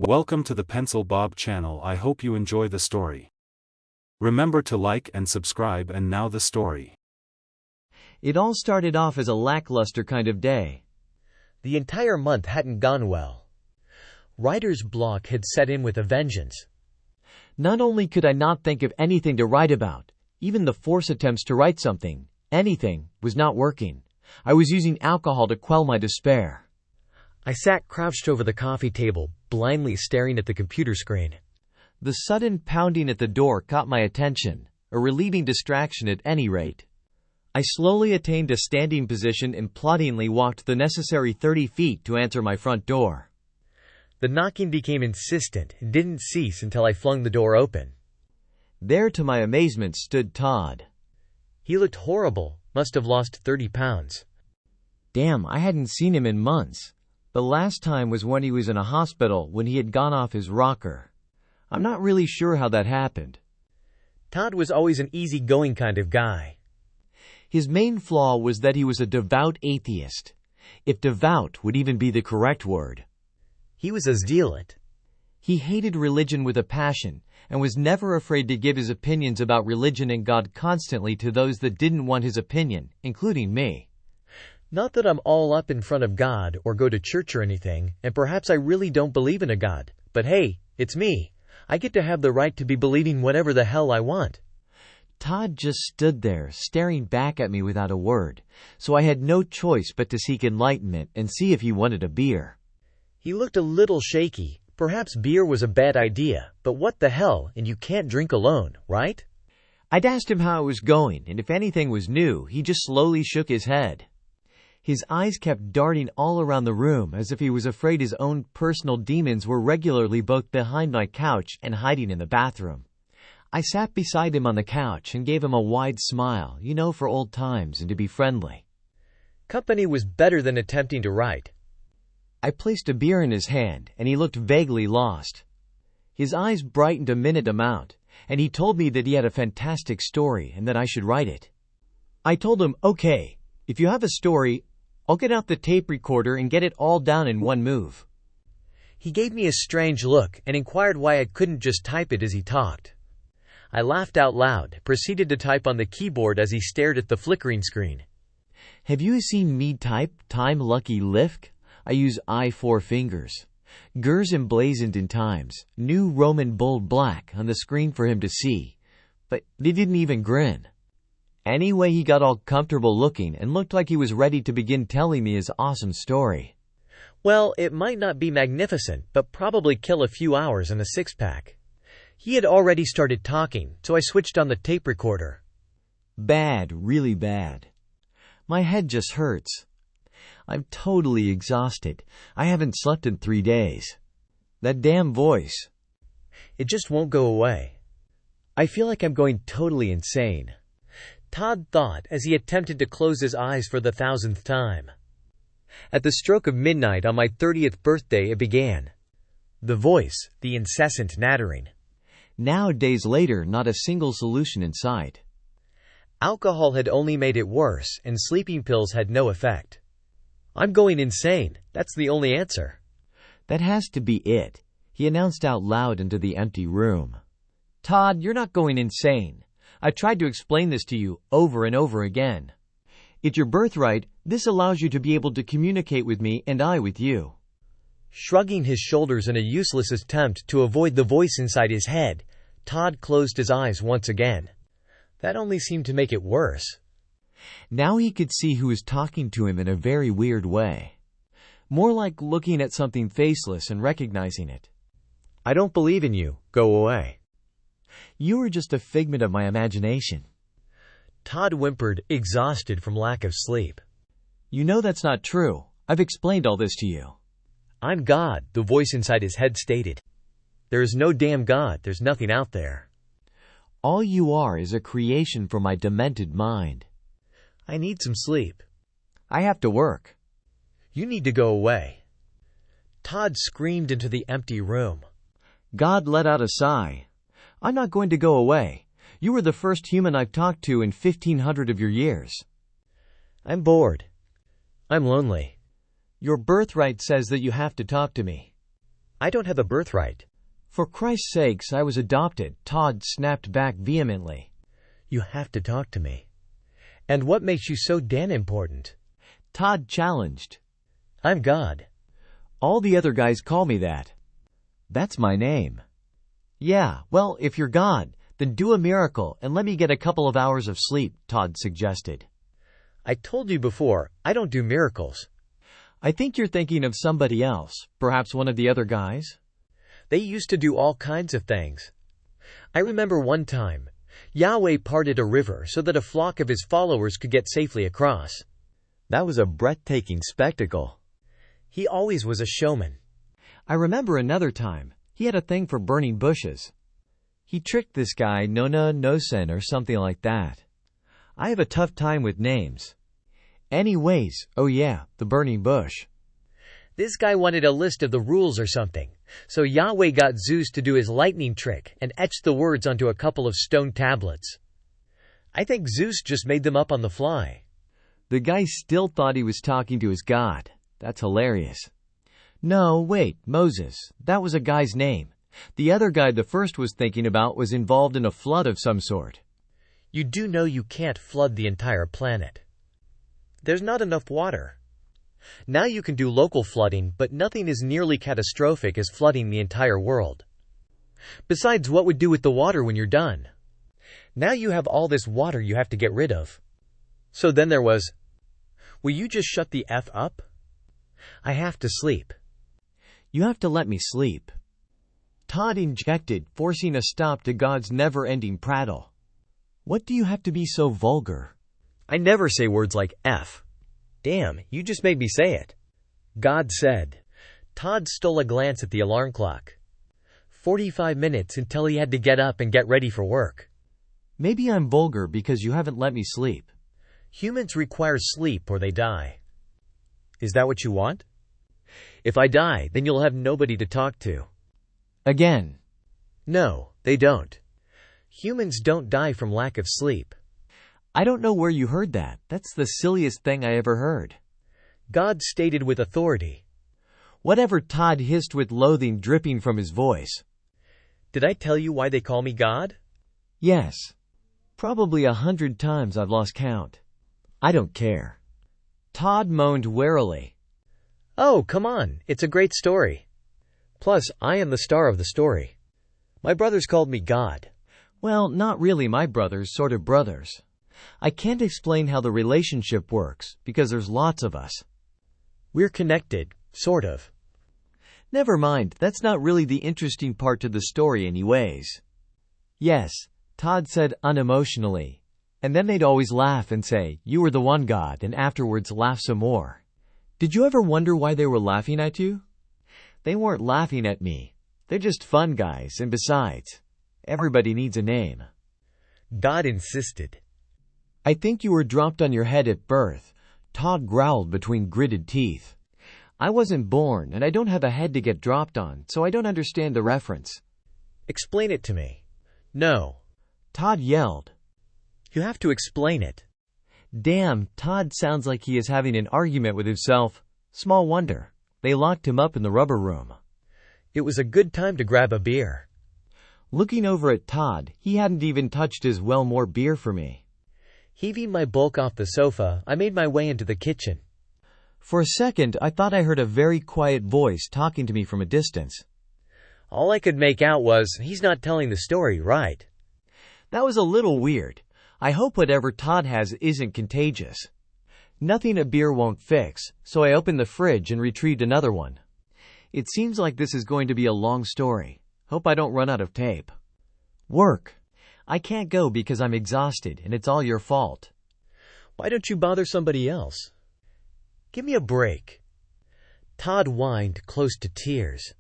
Welcome to the Pencil Bob channel. I hope you enjoy the story. Remember to like and subscribe. And now the story. It all started off as a lackluster kind of day. The entire month hadn't gone well. Writer's block had set in with a vengeance. Not only could I not think of anything to write about, even the forced attempts to write something, anything, was not working. I was using alcohol to quell my despair. I sat crouched over the coffee table, blindly staring at the computer screen. The sudden pounding at the door caught my attention, a relieving distraction at any rate. I slowly attained a standing position and ploddingly walked the necessary 30 feet to answer my front door. The knocking became insistent and didn't cease until I flung the door open. There, to my amazement, stood Todd. He looked horrible, must have lost 30 pounds. Damn, I hadn't seen him in months. The last time was when he was in a hospital when he had gone off his rocker. I'm not really sure how that happened. Todd was always an easygoing kind of guy. His main flaw was that he was a devout atheist, if devout would even be the correct word. He was a zealot. He hated religion with a passion, and was never afraid to give his opinions about religion and God constantly to those that didn't want his opinion, including me. Not that I'm all up in front of God or go to church or anything, and perhaps I really don't believe in a God, but hey, it's me. I get to have the right to be believing whatever the hell I want. Todd just stood there, staring back at me without a word, so I had no choice but to seek enlightenment and see if he wanted a beer. He looked a little shaky. Perhaps beer was a bad idea, but what the hell, and you can't drink alone, right? I'd asked him how it was going, and if anything was new, he just slowly shook his head. His eyes kept darting all around the room as if he was afraid his own personal demons were regularly both behind my couch and hiding in the bathroom. I sat beside him on the couch and gave him a wide smile, for old times and to be friendly. Company was better than attempting to write. I placed a beer in his hand, and he looked vaguely lost. His eyes brightened a minute amount, and he told me that he had a fantastic story and that I should write it. I told him, okay, if you have a story, I'll get out the tape recorder and get it all down in one move. He gave me a strange look and inquired why I couldn't just type it as he talked. I laughed out loud, proceeded to type on the keyboard as he stared at the flickering screen. Have you seen me type time lucky lift? I use I-4 fingers. Gers emblazoned in times, new Roman bold black on the screen for him to see. But they didn't even grin. Anyway, he got all comfortable looking and looked like he was ready to begin telling me his awesome story. Well, it might not be magnificent, but probably kill a few hours in a six-pack. He had already started talking, so I switched on the tape recorder. Bad, really bad. My head just hurts. I'm totally exhausted. I haven't slept in 3 days. That damn voice. It just won't go away. I feel like I'm going totally insane. Todd thought as he attempted to close his eyes for the 1000th time. At the stroke of midnight on my 30th birthday it began. The voice, the incessant nattering. Now, days later, not a single solution in sight. Alcohol had only made it worse, and sleeping pills had no effect. I'm going insane. That's the only answer. That has to be it, he announced out loud into the empty room. Todd, you're not going insane. I've tried to explain this to you over and over again. It's your birthright. This allows you to be able to communicate with me and I with you. Shrugging his shoulders in a useless attempt to avoid the voice inside his head, Todd closed his eyes once again. That only seemed to make it worse. Now he could see who was talking to him in a very weird way. More like looking at something faceless and recognizing it. I don't believe in you. Go away. You were just a figment of my imagination. Todd whimpered, exhausted from lack of sleep. You know that's not true. I've explained all this to you. I'm God, the voice inside his head stated. There is no damn God. There's nothing out there. All you are is a creation from my demented mind. I need some sleep. I have to work. You need to go away. Todd screamed into the empty room. God let out a sigh. I'm not going to go away. You were the first human I've talked to in 1,500 of your years. I'm bored. I'm lonely. Your birthright says that you have to talk to me. I don't have a birthright. For Christ's sakes, I was adopted, Todd snapped back vehemently. You have to talk to me. And what makes you so damn important? Todd challenged. I'm God. All the other guys call me that. That's my name. Yeah, well, if you're God, then do a miracle and let me get a couple of hours of sleep, Todd suggested. I told you before, I don't do miracles. I think you're thinking of somebody else, perhaps one of the other guys? They used to do all kinds of things. I remember one time, Yahweh parted a river so that a flock of his followers could get safely across. That was a breathtaking spectacle. He always was a showman. I remember another time, he had a thing for burning bushes. He tricked this guy Nona Nosen or something like that. I have a tough time with names. Anyways, oh yeah, the burning bush. This guy wanted a list of the rules or something, so Yahweh got Zeus to do his lightning trick and etched the words onto a couple of stone tablets. I think Zeus just made them up on the fly. The guy still thought he was talking to his God. That's hilarious. No, wait, Moses. That was a guy's name. The other guy the first was thinking about was involved in a flood of some sort. You do know you can't flood the entire planet. There's not enough water. Now you can do local flooding, but nothing is nearly catastrophic as flooding the entire world. Besides, what would do with the water when you're done? Now you have all this water you have to get rid of. So then there was, will you just shut the F up? I have to sleep. You have to let me sleep. Todd injected, forcing a stop to God's never-ending prattle. What do you have to be so vulgar? I never say words like F. Damn, you just made me say it. God said. Todd stole a glance at the alarm clock. 45 minutes until he had to get up and get ready for work. Maybe I'm vulgar because you haven't let me sleep. Humans require sleep or they die. Is that what you want? If I die, then you'll have nobody to talk to. Again. No, they don't. Humans don't die from lack of sleep. I don't know where you heard that. That's the silliest thing I ever heard. God stated with authority. Whatever, Todd hissed with loathing dripping from his voice. Did I tell you why they call me God? Yes. Probably 100 times I've lost count. I don't care. Todd moaned warily. Oh, come on, it's a great story. Plus, I am the star of the story. My brothers called me God. Well, not really my brothers, sort of brothers. I can't explain how the relationship works, because there's lots of us. We're connected, sort of. Never mind, that's not really the interesting part to the story anyways. Yes, Todd said unemotionally. And then they'd always laugh and say, you were the one God, and afterwards laugh some more. Did you ever wonder why they were laughing at you? They weren't laughing at me. They're just fun guys, and besides, everybody needs a name. God insisted. I think you were dropped on your head at birth, Todd growled between gritted teeth. I wasn't born, and I don't have a head to get dropped on, so I don't understand the reference. Explain it to me. No. Todd yelled. You have to explain it. Damn, Todd sounds like he is having an argument with himself. Small wonder. They locked him up in the rubber room. It was a good time to grab a beer. Looking over at Todd, he hadn't even touched his well more beer for me. Heaving my bulk off the sofa, I made my way into the kitchen. For a second, I thought I heard a very quiet voice talking to me from a distance. All I could make out was, he's not telling the story right. That was a little weird. I hope whatever Todd has isn't contagious. Nothing a beer won't fix, so I opened the fridge and retrieved another one. It seems like this is going to be a long story. Hope I don't run out of tape. Work. I can't go because I'm exhausted, and it's all your fault. Why don't you bother somebody else? Give me a break. Todd whined close to tears.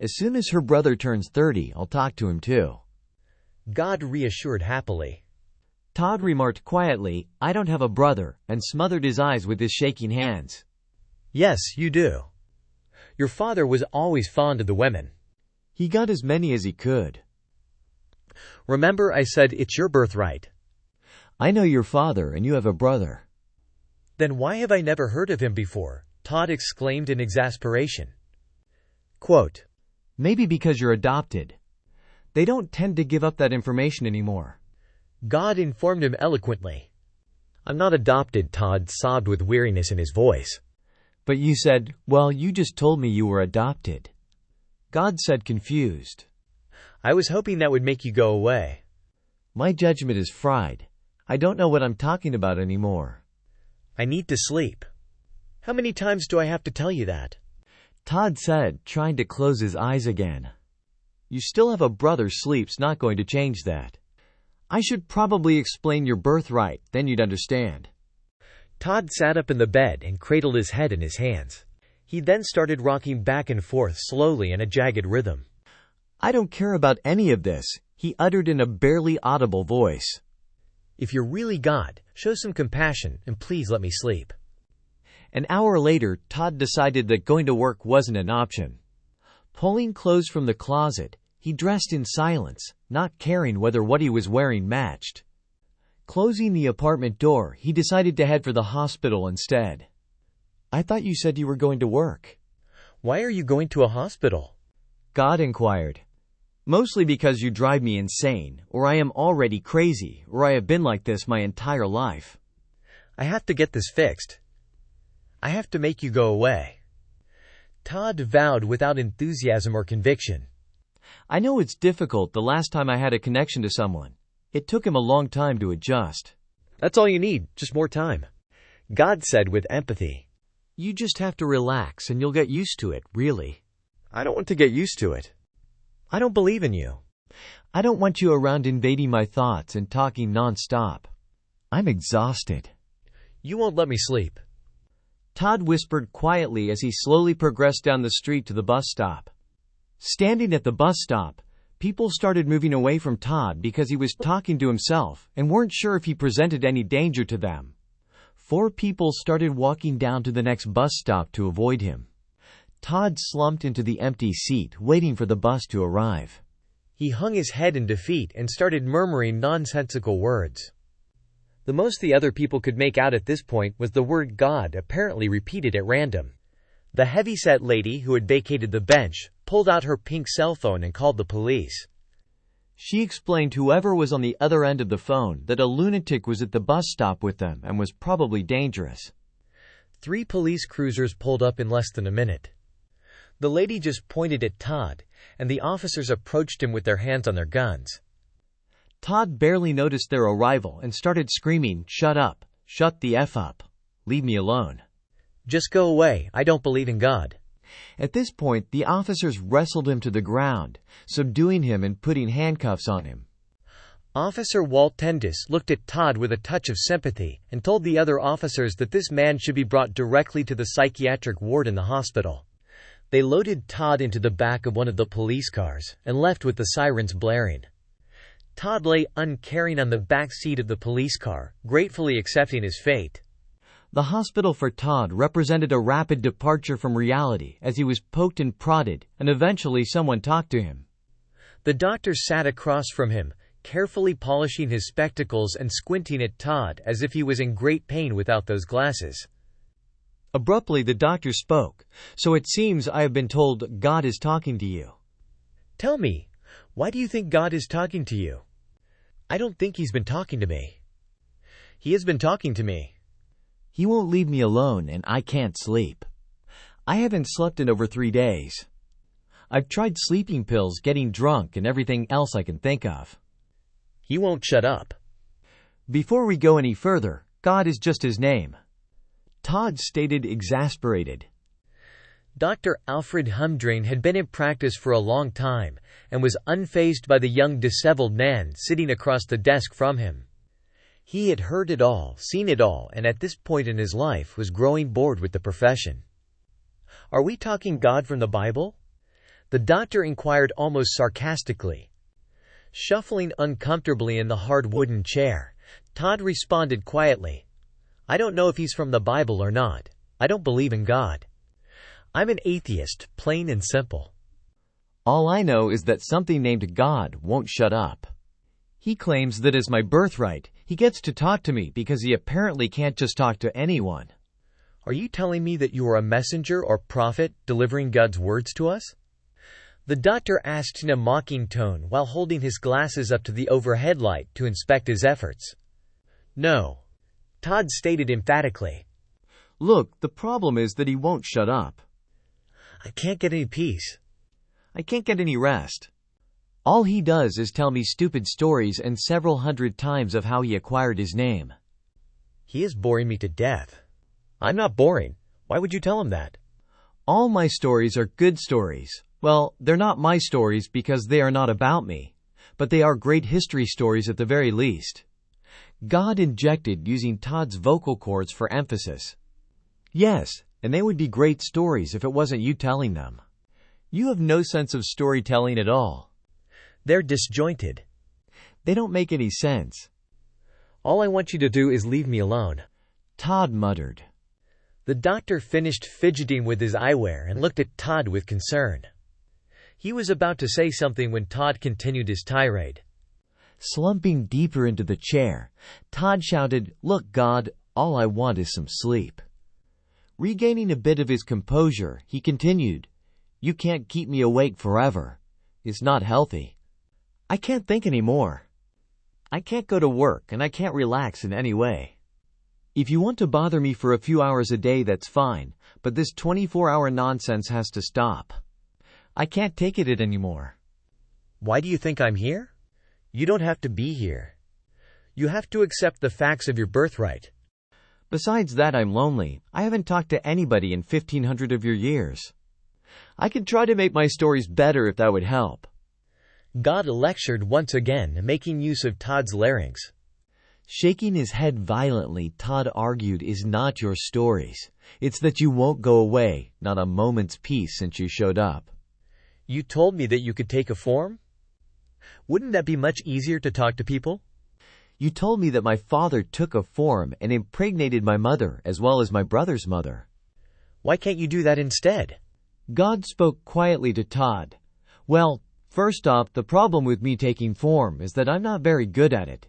As soon as her brother turns 30, I'll talk to him too. God reassured happily. Todd remarked quietly, I don't have a brother, and smothered his eyes with his shaking hands. Yes, you do. Your father was always fond of the women. He got as many as he could. Remember I said it's your birthright. I know your father, and you have a brother. Then why have I never heard of him before? Todd exclaimed in exasperation. Quote, Maybe because you're adopted. They don't tend to give up that information anymore. God informed him eloquently. I'm not adopted, Todd sobbed with weariness in his voice. But you said, well, you just told me you were adopted. God said, confused. I was hoping that would make you go away. My judgment is fried. I don't know what I'm talking about anymore. I need to sleep. How many times do I have to tell you that? Todd said, trying to close his eyes again. You still have a brother. Sleep's not going to change that. I should probably explain your birthright, then you'd understand. Todd sat up in the bed and cradled his head in his hands. He then started rocking back and forth slowly in a jagged rhythm. I don't care about any of this, he uttered in a barely audible voice. If you're really God, show some compassion and please let me sleep. An hour later, Todd decided that going to work wasn't an option. Pulling clothes from the closet, he dressed in silence, not caring whether what he was wearing matched. Closing the apartment door, he decided to head for the hospital instead. I thought you said you were going to work. Why are you going to a hospital? God inquired. Mostly because you drive me insane, or I am already crazy, or I have been like this my entire life. I have to get this fixed. I have to make you go away. Todd vowed without enthusiasm or conviction. I know it's difficult. The last time I had a connection to someone, it took him a long time to adjust. That's all you need, just more time. God said with empathy. You just have to relax and you'll get used to it, really. I don't want to get used to it. I don't believe in you. I don't want you around invading my thoughts and talking non-stop. I'm exhausted. You won't let me sleep. Todd whispered quietly as he slowly progressed down the street to the bus stop. Standing at the bus stop, people started moving away from Todd because he was talking to himself and weren't sure if he presented any danger to them. 4 people started walking down to the next bus stop to avoid him. Todd slumped into the empty seat, waiting for the bus to arrive. He hung his head in defeat and started murmuring nonsensical words. The most the other people could make out at this point was the word God apparently repeated at random. The heavyset lady who had vacated the bench pulled out her pink cell phone and called the police. She explained to whoever was on the other end of the phone that a lunatic was at the bus stop with them and was probably dangerous. 3 police cruisers pulled up in less than a minute. The lady just pointed at Todd, and the officers approached him with their hands on their guns. Todd barely noticed their arrival and started screaming, "Shut up! Shut the F up! Leave me alone! Just go away, I don't believe in God." At this point, the officers wrestled him to the ground, subduing him and putting handcuffs on him. Officer Walt Tendis looked at Todd with a touch of sympathy and told the other officers that this man should be brought directly to the psychiatric ward in the hospital. They loaded Todd into the back of one of the police cars and left with the sirens blaring. Todd lay uncaring on the back seat of the police car, gratefully accepting his fate. The hospital for Todd represented a rapid departure from reality as he was poked and prodded, and eventually someone talked to him. The doctor sat across from him, carefully polishing his spectacles and squinting at Todd as if he was in great pain without those glasses. Abruptly, the doctor spoke. "So it seems I have been told God is talking to you." Tell me, why do you think God is talking to you? I don't think he's been talking to me. He has been talking to me. He won't leave me alone and I can't sleep. I haven't slept in over 3 days. I've tried sleeping pills, getting drunk, and everything else I can think of. He won't shut up. Before we go any further, God is just his name. Todd stated, exasperated. Dr. Alfred Humdrain had been in practice for a long time and was unfazed by the young disheveled man sitting across the desk from him. He had heard it all, seen it all, and at this point in his life was growing bored with the profession. Are we talking God from the Bible? The doctor inquired almost sarcastically. Shuffling uncomfortably in the hard wooden chair, Todd responded quietly, I don't know if he's from the Bible or not. I don't believe in God. I'm an atheist, plain and simple. All I know is that something named God won't shut up. He claims that as my birthright, he gets to talk to me because he apparently can't just talk to anyone. Are you telling me that you are a messenger or prophet delivering God's words to us? The doctor asked in a mocking tone while holding his glasses up to the overhead light to inspect his efforts. No, Todd stated emphatically. Look, the problem is that he won't shut up. I can't get any peace. I can't get any rest. All he does is tell me stupid stories and several hundred times of how he acquired his name. He is boring me to death. I'm not boring. Why would you tell him that? All my stories are good stories. Well, they're not my stories because they are not about me, but they are great history stories at the very least. God injected using Todd's vocal cords for emphasis. Yes, and they would be great stories if it wasn't you telling them. You have no sense of storytelling at all. They're disjointed. They don't make any sense. All I want you to do is leave me alone, Todd muttered. The doctor finished fidgeting with his eyewear and looked at Todd with concern. He was about to say something when Todd continued his tirade. Slumping deeper into the chair, Todd shouted, "Look, God, all I want is some sleep." Regaining a bit of his composure, he continued, "You can't keep me awake forever. It's not healthy. I can't think anymore. I can't go to work and I can't relax in any way. If you want to bother me for a few hours a day, that's fine, but this 24-hour nonsense has to stop. I can't take it anymore." Why do you think I'm here? You don't have to be here. You have to accept the facts of your birthright. Besides that, I'm lonely. I haven't talked to anybody in 1,500 of your years. I could try to make my stories better if that would help. God lectured once again, making use of Todd's larynx. Shaking his head violently, Todd argued, "Is not your stories. It's that you won't go away, not a moment's peace since you showed up." You told me that you could take a form? Wouldn't that be much easier to talk to people? You told me that my father took a form and impregnated my mother as well as my brother's mother. Why can't you do that instead? God spoke quietly to Todd. Well, first off, the problem with me taking form is that I'm not very good at it.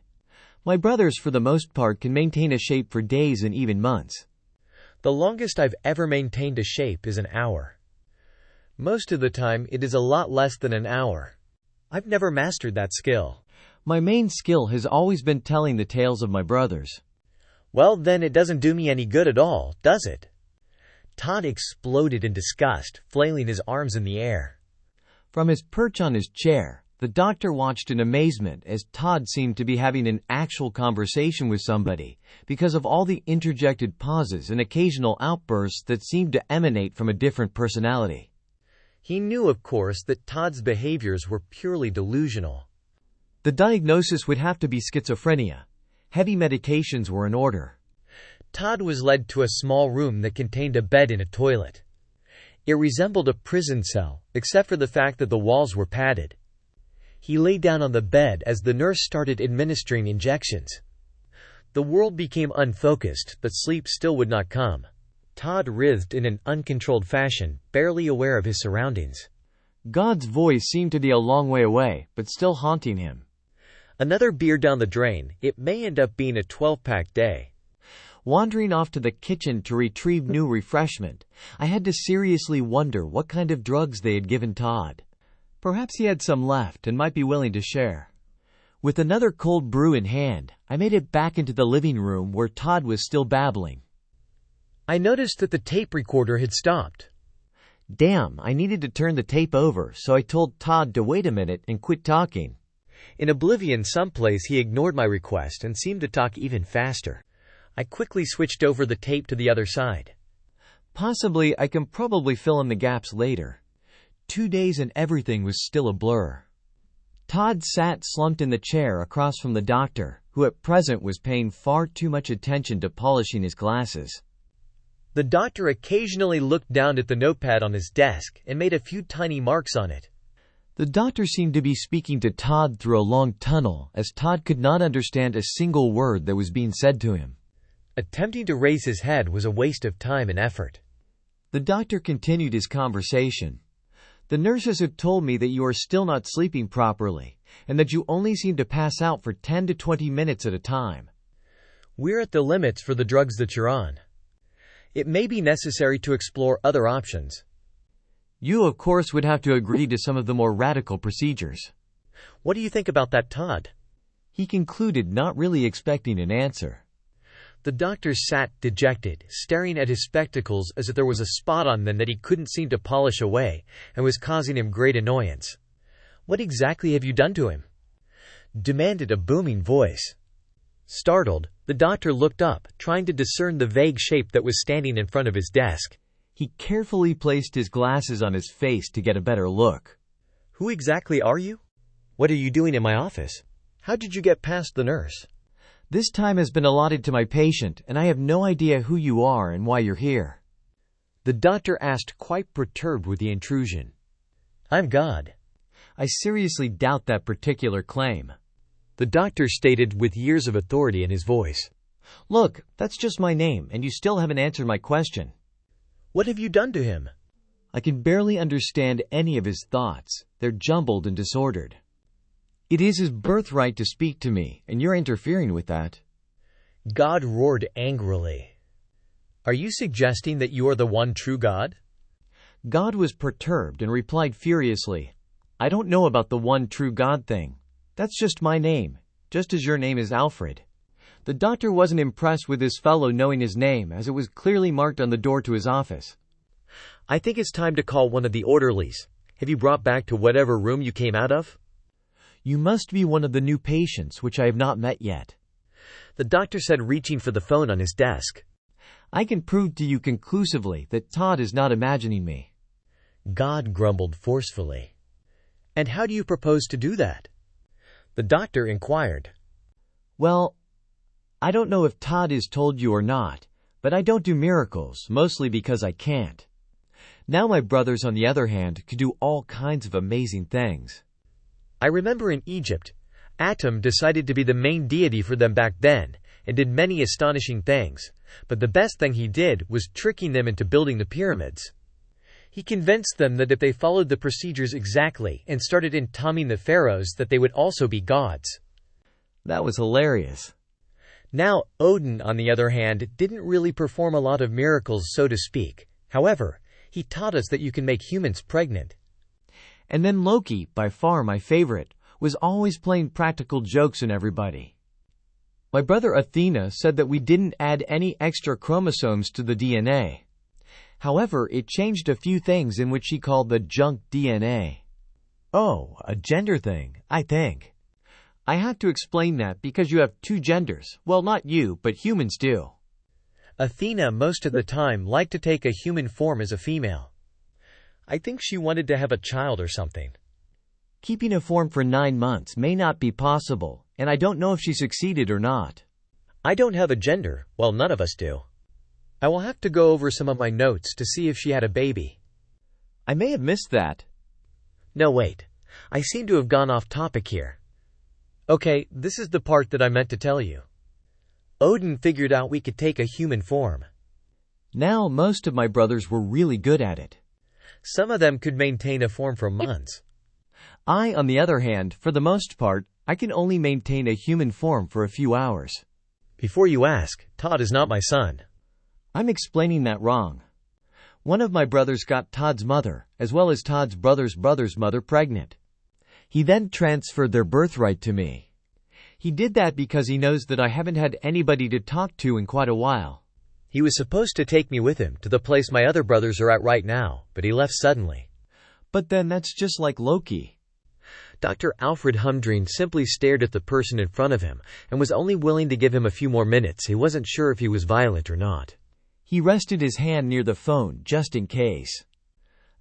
My brothers, for the most part, can maintain a shape for days and even months. The longest I've ever maintained a shape is an hour. Most of the time, it is a lot less than an hour. I've never mastered that skill. My main skill has always been telling the tales of my brothers. Well, then it doesn't do me any good at all, does it? Todd exploded in disgust, flailing his arms in the air. From his perch on his chair, the doctor watched in amazement as Todd seemed to be having an actual conversation with somebody because of all the interjected pauses and occasional outbursts that seemed to emanate from a different personality. He knew, of course, that Todd's behaviors were purely delusional. The diagnosis would have to be schizophrenia. Heavy medications were in order. Todd was led to a small room that contained a bed and a toilet. It resembled a prison cell, except for the fact that the walls were padded. He lay down on the bed as the nurse started administering injections. The world became unfocused, but sleep still would not come. Todd writhed in an uncontrolled fashion, barely aware of his surroundings. God's voice seemed to be a long way away, but still haunting him. Another beer down the drain, it may end up being a 12-pack day. Wandering off to the kitchen to retrieve new refreshment, I had to seriously wonder what kind of drugs they had given Todd. Perhaps he had some left and might be willing to share. With another cold brew in hand, I made it back into the living room where Todd was still babbling. I noticed that the tape recorder had stopped. Damn, I needed to turn the tape over, so I told Todd to wait a minute and quit talking. In oblivion someplace, he ignored my request and seemed to talk even faster. I quickly switched over the tape to the other side. Possibly, I can probably fill in the gaps later. 2 days and everything was still a blur. Todd sat slumped in the chair across from the doctor, who at present was paying far too much attention to polishing his glasses. The doctor occasionally looked down at the notepad on his desk and made a few tiny marks on it. The doctor seemed to be speaking to Todd through a long tunnel, as Todd could not understand a single word that was being said to him. Attempting to raise his head was a waste of time and effort. The doctor continued his conversation. "The nurses have told me that you are still not sleeping properly, and that you only seem to pass out for 10 to 20 minutes at a time. We're at the limits for the drugs that you're on. It may be necessary to explore other options." You of course would have to agree to some of the more radical procedures. What do you think about that, Todd? He concluded, not really expecting an answer. The doctor sat dejected, staring at his spectacles as if there was a spot on them that he couldn't seem to polish away, and was causing him great annoyance. What exactly have you done to him? Demanded a booming voice. Startled, the doctor looked up, trying to discern the vague shape that was standing in front of his desk. He carefully placed his glasses on his face to get a better look. Who exactly are you? What are you doing in my office? How did you get past the nurse? This time has been allotted to my patient, and I have no idea who you are and why you're here. The doctor asked, quite perturbed with the intrusion. I'm God. I seriously doubt that particular claim. The doctor stated with years of authority in his voice. Look, that's just my name, and you still haven't answered my question. What have you done to him? I can barely understand any of his thoughts. They're jumbled and disordered. It is his birthright to speak to me, and you're interfering with that. God roared angrily. Are you suggesting that you are the one true God? God was perturbed and replied furiously, I don't know about the one true God thing. That's just my name, just as your name is Alfred. The doctor wasn't impressed with his fellow knowing his name, as it was clearly marked on the door to his office. I think it's time to call one of the orderlies. Have you brought back to whatever room you came out of? You must be one of the new patients, which I have not met yet. The doctor said, reaching for the phone on his desk. I can prove to you conclusively that Todd is not imagining me. God grumbled forcefully. And how do you propose to do that? The doctor inquired. Well, I don't know if Todd has told you or not, but I don't do miracles, mostly because I can't. Now my brothers, on the other hand, could do all kinds of amazing things. I remember in Egypt, Atum decided to be the main deity for them back then, and did many astonishing things, but the best thing he did was tricking them into building the pyramids. He convinced them that if they followed the procedures exactly and started entombing the pharaohs, that they would also be gods. That was hilarious. Now, Odin, on the other hand, didn't really perform a lot of miracles, so to speak. However, he taught us that you can make humans pregnant. And then Loki, by far my favorite, was always playing practical jokes on everybody. My brother Athena said that we didn't add any extra chromosomes to the DNA. However, it changed a few things in which she called the junk DNA. Oh, a gender thing, I think. I have to explain that because you have two genders. Well, not you, but humans do. Athena most of the time liked to take a human form as a female. I think she wanted to have a child or something. Keeping a form for 9 months may not be possible, and I don't know if she succeeded or not. I don't have a gender. Well, none of us do. I will have to go over some of my notes to see if she had a baby. I may have missed that. No, wait. I seem to have gone off topic here. Okay, this is the part that I meant to tell you. Odin figured out we could take a human form. Now, most of my brothers were really good at it. Some of them could maintain a form for months. I, on the other hand, for the most part, I can only maintain a human form for a few hours. Before you ask, Todd is not my son. I'm explaining that wrong. One of my brothers got Todd's mother, as well as Todd's brother's mother, pregnant. He then transferred their birthright to me. He did that because he knows that I haven't had anybody to talk to in quite a while. He was supposed to take me with him to the place my other brothers are at right now, but he left suddenly. But then that's just like Loki. Dr. Alfred Humdreen simply stared at the person in front of him and was only willing to give him a few more minutes. He wasn't sure if he was violent or not. He rested his hand near the phone, just in case.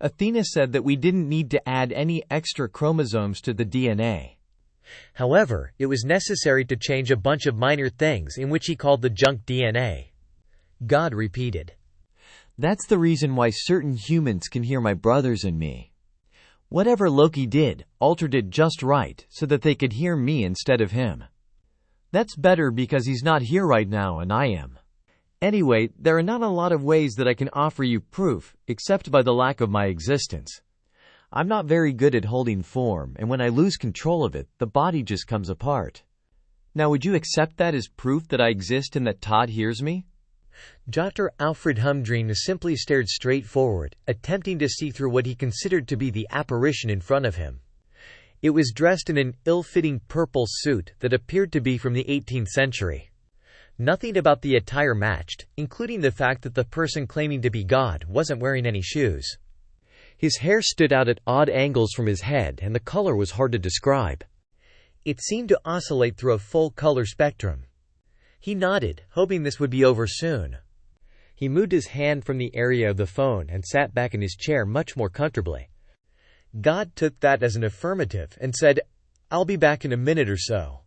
Athena said that we didn't need to add any extra chromosomes to the DNA. However, it was necessary to change a bunch of minor things in which he called the junk DNA. God repeated. That's the reason why certain humans can hear my brothers and me. Whatever Loki did, altered it just right so that they could hear me instead of him. That's better because he's not here right now and I am. Anyway, there are not a lot of ways that I can offer you proof, except by the lack of my existence. I'm not very good at holding form, and when I lose control of it, the body just comes apart. Now, would you accept that as proof that I exist and that Todd hears me? Dr. Alfred Humdreen simply stared straight forward, attempting to see through what he considered to be the apparition in front of him. It was dressed in an ill-fitting purple suit that appeared to be from the 18th century. Nothing about the attire matched, including the fact that the person claiming to be God wasn't wearing any shoes. His hair stood out at odd angles from his head, and the color was hard to describe. It seemed to oscillate through a full color spectrum. He nodded, hoping this would be over soon. He moved his hand from the area of the phone and sat back in his chair much more comfortably. God took that as an affirmative and said, "I'll be back in a minute or so."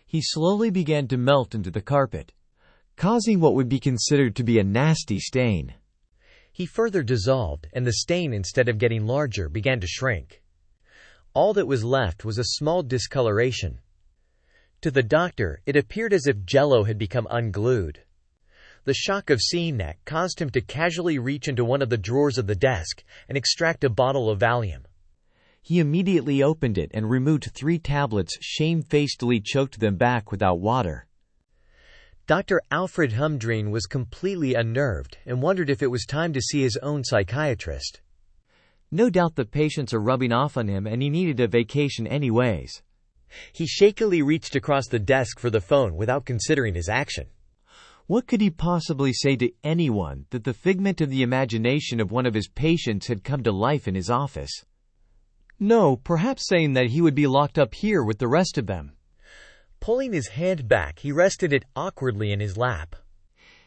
He slowly began to melt into the carpet, causing what would be considered to be a nasty stain. He further dissolved, and the stain, instead of getting larger, began to shrink. All that was left was a small discoloration. To the doctor, it appeared as if Jell-O had become unglued. The shock of seeing that caused him to casually reach into one of the drawers of the desk and extract a bottle of Valium. He immediately opened it and removed 3 tablets, shamefacedly choked them back without water. Dr. Alfred Humdreen was completely unnerved and wondered if it was time to see his own psychiatrist. No doubt the patients are rubbing off on him and he needed a vacation anyways. He shakily reached across the desk for the phone without considering his action. What could he possibly say to anyone that the figment of the imagination of one of his patients had come to life in his office? No, perhaps saying that he would be locked up here with the rest of them. Pulling his hand back, he rested it awkwardly in his lap.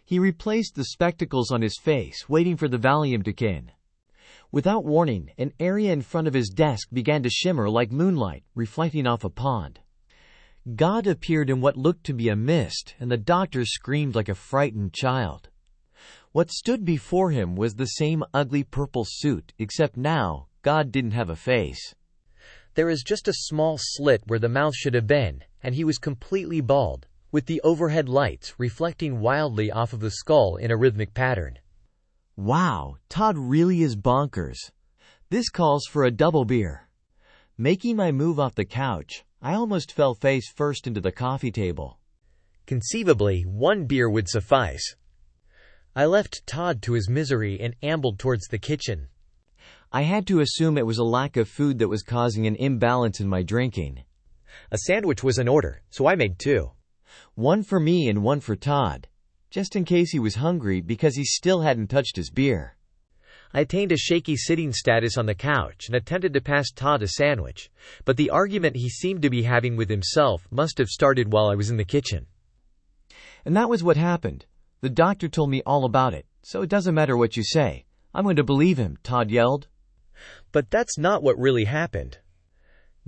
He replaced the spectacles on his face, waiting for the Valium to kick in. Without warning, an area in front of his desk began to shimmer like moonlight, reflecting off a pond. God appeared in what looked to be a mist, and the doctor screamed like a frightened child. What stood before him was the same ugly purple suit, except now, God didn't have a face. There is just a small slit where the mouth should have been, and he was completely bald, with the overhead lights reflecting wildly off of the skull in a rhythmic pattern. Wow, Todd really is bonkers. This calls for a double beer. Making my move off the couch, I almost fell face first into the coffee table. Conceivably, 1 beer would suffice. I left Todd to his misery and ambled towards the kitchen. I had to assume it was a lack of food that was causing an imbalance in my drinking. A sandwich was in order, so I made 2. 1 for me and 1 for Todd, just in case he was hungry because he still hadn't touched his beer. I attained a shaky sitting status on the couch and attempted to pass Todd a sandwich, but the argument he seemed to be having with himself must have started while I was in the kitchen. And that was what happened. The doctor told me all about it, so it doesn't matter what you say. I'm going to believe him, Todd yelled. But that's not what really happened.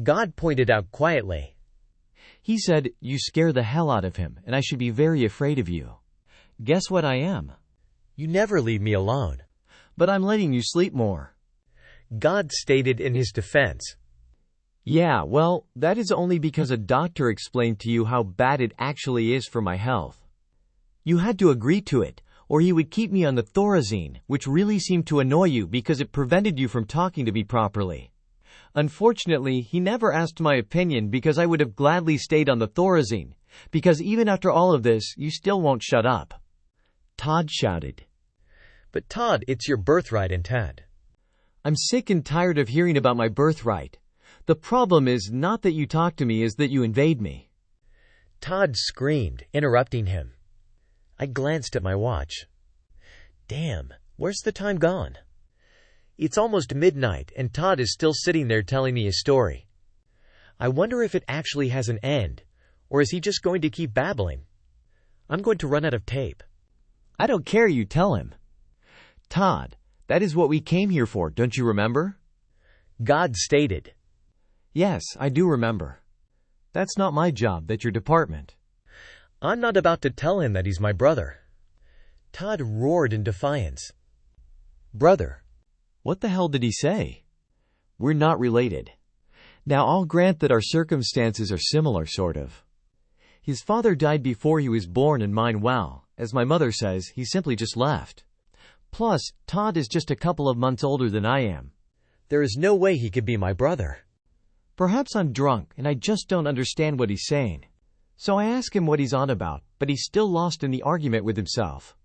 God pointed out quietly. He said, "You scare the hell out of him, and I should be very afraid of you." Guess what I am? You never leave me alone. But I'm letting you sleep more. God stated in his defense. Yeah, well, that is only because a doctor explained to you how bad it actually is for my health. You had to agree to it, or he would keep me on the Thorazine, which really seemed to annoy you because it prevented you from talking to me properly. Unfortunately, he never asked my opinion because I would have gladly stayed on the Thorazine, because even after all of this, you still won't shut up. Todd shouted. But Todd, it's your birthright intact. I'm sick and tired of hearing about my birthright. The problem is not that you talk to me, is that you invade me. Todd screamed, interrupting him. I glanced at my watch. Damn, where's the time gone? It's almost midnight, and Todd is still sitting there telling me his story. I wonder if it actually has an end, or is he just going to keep babbling? I'm going to run out of tape. I don't care, you tell him. Todd, that is what we came here for, don't you remember? God stated. Yes, I do remember. That's not my job, that's your department. I'm not about to tell him that he's my brother. Todd roared in defiance. Brother. What the hell did he say? We're not related. Now I'll grant that our circumstances are similar, sort of. His father died before he was born and mine, well, as my mother says, he simply just left. Plus, Todd is just a couple of months older than I am. There is no way he could be my brother. Perhaps I'm drunk and I just don't understand what he's saying. So I ask him what he's on about, but he's still lost in the argument with himself.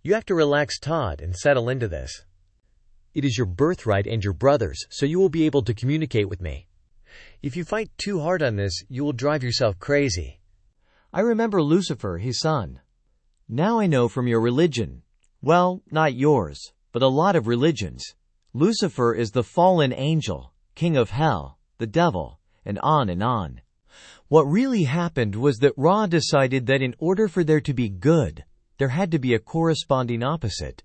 You have to relax, Todd, and settle into this. It is your birthright and your brother's, so you will be able to communicate with me. If you fight too hard on this, you will drive yourself crazy. I remember Lucifer, his son. Now I know from your religion. Well, not yours, but a lot of religions. Lucifer is the fallen angel, king of hell, the devil, and on and on. What really happened was that Ra decided that in order for there to be good, there had to be a corresponding opposite.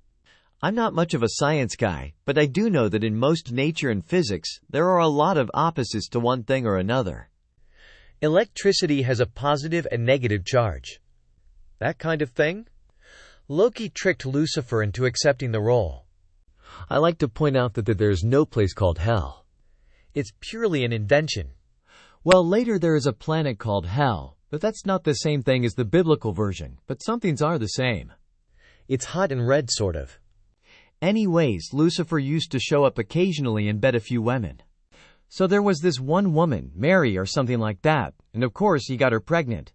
I'm not much of a science guy, but I do know that in most nature and physics, there are a lot of opposites to one thing or another. Electricity has a positive and negative charge. That kind of thing? Loki tricked Lucifer into accepting the role. I like to point out that there's no place called hell. It's purely an invention. Well, later there is a planet called Hell, but that's not the same thing as the biblical version, but some things are the same. It's hot and red, sort of. Anyways, Lucifer used to show up occasionally and bed a few women. So there was this one woman, Mary or something like that, and of course he got her pregnant.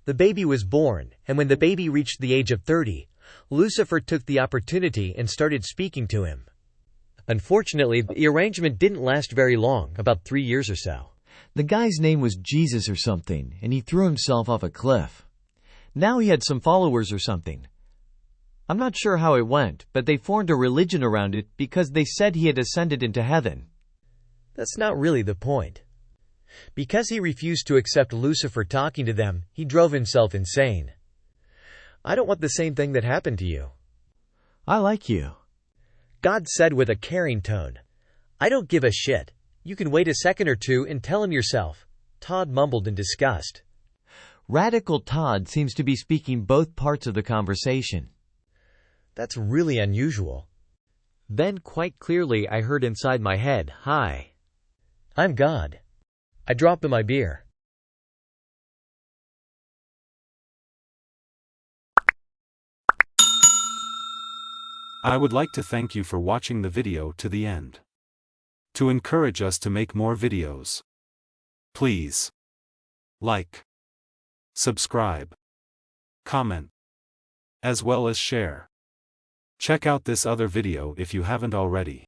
The baby was born, and when the baby reached the age of 30, Lucifer took the opportunity and started speaking to him. Unfortunately, the arrangement didn't last very long, about 3 years or so. The guy's name was Jesus or something, and he threw himself off a cliff. Now he had some followers or something. I'm not sure how it went, but they formed a religion around it because they said he had ascended into heaven. That's not really the point. Because he refused to accept Lucifer talking to them, he drove himself insane. I don't want the same thing that happened to you. I like you. God said with a caring tone, I don't give a shit. You can wait a second or two and tell him yourself. Todd mumbled in disgust. Radical Todd seems to be speaking both parts of the conversation. That's really unusual. Then quite clearly I heard inside my head, hi. I'm God. I dropped my beer. I would like to thank you for watching the video to the end. To encourage us to make more videos, please like, subscribe, comment, as well as share. Check out this other video if you haven't already.